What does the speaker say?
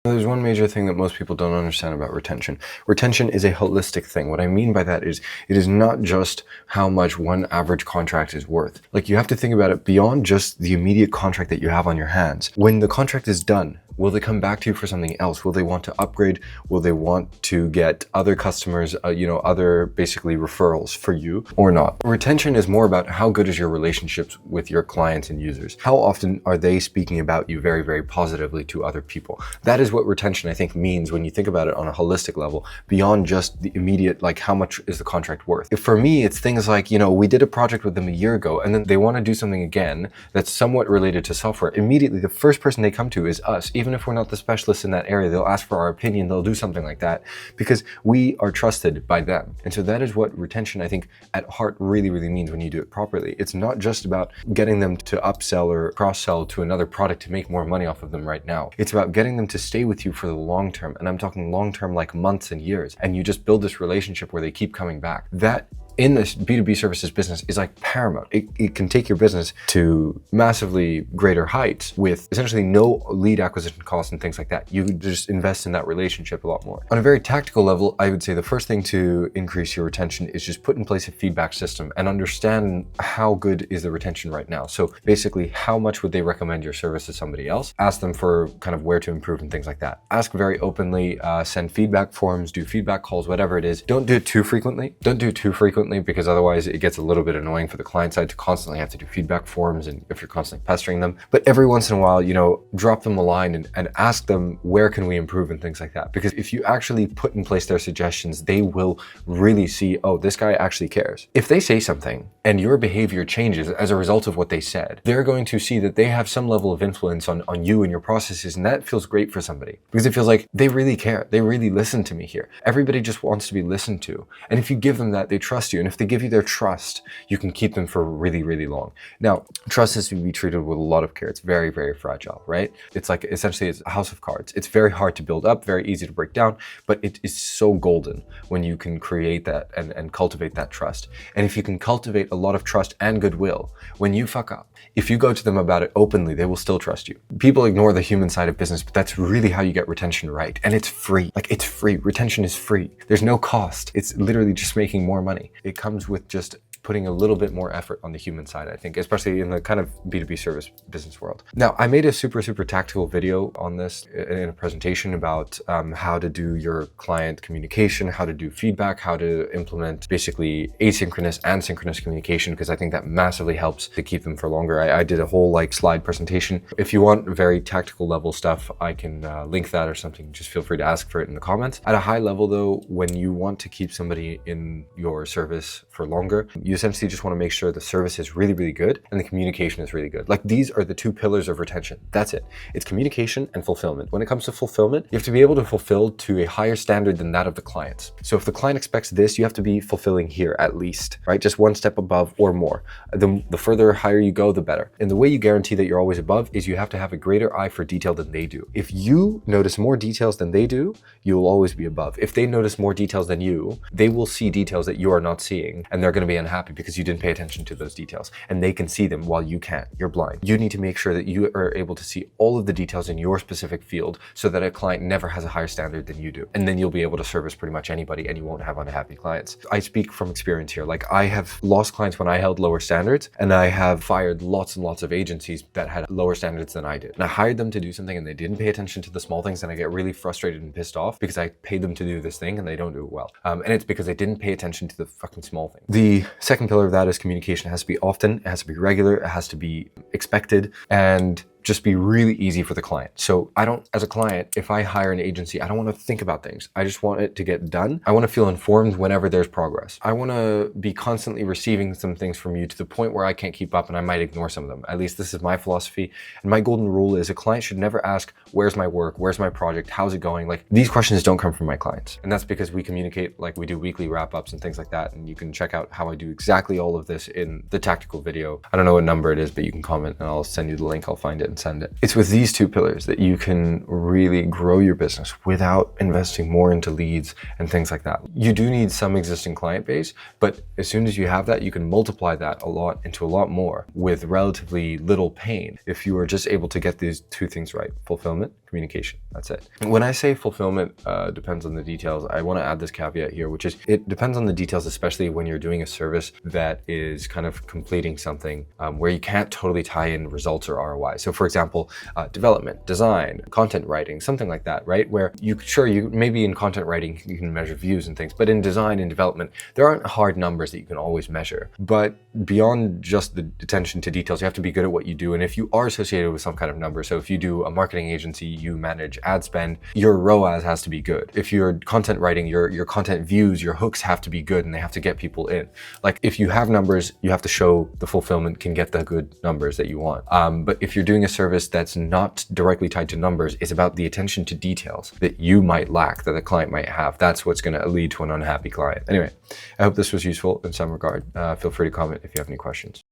There's one major thing that most people don't understand about retention. Retention is a holistic thing. What I mean by that is it is not just how much one average contract is worth. Like, you have to think about it beyond just the immediate contract that you have on your hands. When the contract is done, will they come back to you for something else? Will they want to upgrade? Will they want to get other customers, other basically referrals for you or not? Retention is more about how good is your relationships with your clients and users. How often are they speaking about you very, very positively to other people? That is what retention, I think, means when you think about it on a holistic level, beyond just the immediate, like, how much is the contract worth? For me, it's things like, we did a project with them a year ago and then they want to do something again that's somewhat related to software. Immediately, the first person they come to is us. Even if we're not the specialists in that area, they'll ask for our opinion, they'll do something like that because we are trusted by them. And so that is what retention, I think, at heart really, really means when you do it properly. It's not just about getting them to upsell or cross-sell to another product to make more money off of them right now. It's about getting them to stay with you for the long term. And I'm talking long term, like months and years. And you just build this relationship where they keep coming back. That in this B2B services business is like paramount. It can take your business to massively greater heights with essentially no lead acquisition costs and things like that. You just invest in that relationship a lot more. On a very tactical level, I would say the first thing to increase your retention is just put in place a feedback system and understand how good is the retention right now. So basically, how much would they recommend your service to somebody else? Ask them for kind of where to improve and things like that. Ask very openly, send feedback forms, do feedback calls, whatever it is. Don't do it too frequently. Because otherwise it gets a little bit annoying for the client side to constantly have to do feedback forms and if you're constantly pestering them. But every once in a while, drop them a line and ask them, where can we improve and things like that. Because if you actually put in place their suggestions, they will really see, oh, this guy actually cares. If they say something and your behavior changes as a result of what they said, they're going to see that they have some level of influence on you and your processes. And that feels great for somebody because it feels like they really care. They really listen to me here. Everybody just wants to be listened to. And if you give them that, they trust you. And if they give you their trust, you can keep them for really, really long. Now, trust is to be treated with a lot of care. It's very, very fragile, right? It's like, essentially, it's a house of cards. It's very hard to build up, very easy to break down, but it is so golden when you can create that and cultivate that trust. And if you can cultivate a lot of trust and goodwill, when you fuck up, if you go to them about it openly, they will still trust you. People ignore the human side of business, but that's really how you get retention right. And it's free. Like, it's free. Retention is free. There's no cost. It's literally just making more money. It comes with just putting a little bit more effort on the human side, I think, especially in the kind of B2B service business world. Now, I made a super tactical video on this in a presentation about how to do your client communication, how to do feedback, how to implement basically asynchronous and synchronous communication, because I think that massively helps to keep them for longer. I did a whole slide presentation. If you want very tactical level stuff, I can link that or something. Just feel free to ask for it in the comments. At a high level though, when you want to keep somebody in your service for longer, you essentially just want to make sure the service is really, really good and the communication is really good. Like, these are the two pillars of retention. That's it. It's communication and fulfillment. When it comes to fulfillment, you have to be able to fulfill to a higher standard than that of the clients. So if the client expects this, you have to be fulfilling here at least, right? Just one step above or more. The further higher you go, the better. And the way you guarantee that you're always above is you have to have a greater eye for detail than they do. If you notice more details than they do, you will always be above. If they notice more details than you, they will see details that you are not seeing, and they're going to be unhappy because you didn't pay attention to those details, and they can see them while you can't. You're blind. You need to make sure that you are able to see all of the details in your specific field so that a client never has a higher standard than you do. And then you'll be able to service pretty much anybody and you won't have unhappy clients. I speak from experience here. Like, I have lost clients when I held lower standards, and I have fired lots and lots of agencies that had lower standards than I did. And I hired them to do something and they didn't pay attention to the small things, and I get really frustrated and pissed off because I paid them to do this thing and they don't do it well. And it's because they didn't pay attention to the fucking small thing. The second pillar of that is communication. It has to be often, it has to be regular, it has to be expected, and just be really easy for the client. So I don't, as a client, if I hire an agency, I don't want to think about things. I just want it to get done. I want to feel informed whenever there's progress. I want to be constantly receiving some things from you to the point where I can't keep up and I might ignore some of them. At least this is my philosophy. And my golden rule is a client should never ask, where's my work? Where's my project? How's it going? Like, these questions don't come from my clients. And that's because we communicate, like we do weekly wrap-ups and things like that. And you can check out how I do exactly all of this in the tactical video. I don't know what number it is, but you can comment and I'll send you the link. I'll find it. and send it. It's with these two pillars that you can really grow your business without investing more into leads and things like that. You do need some existing client base, but as soon as you have that, you can multiply that into a lot more with relatively little pain if you are just able to get these two things right: fulfillment, communication. That's it. When I say fulfillment depends on the details, I want to add this caveat here, which is it depends on the details, especially when you're doing a service that is kind of completing something where you can't totally tie in results or ROI. So for example, development, design, content writing, something like that, right? Where you maybe in content writing you can measure views and things, but in design and development, there aren't hard numbers that you can always measure. But beyond just the attention to details, you have to be good at what you do. And if you are associated with some kind of number, so if you do a marketing agency, you manage ad spend, your ROAS has to be good. If you're content writing, your content views, your hooks have to be good and they have to get people in. Like if you have numbers, you have to show the fulfillment can get the good numbers that you want. But if you're doing a service that's not directly tied to numbers, it's about the attention to details that you might lack, that the client might have. That's what's going to lead to an unhappy client. Anyway, I hope this was useful in some regard. Feel free to comment if you have any questions.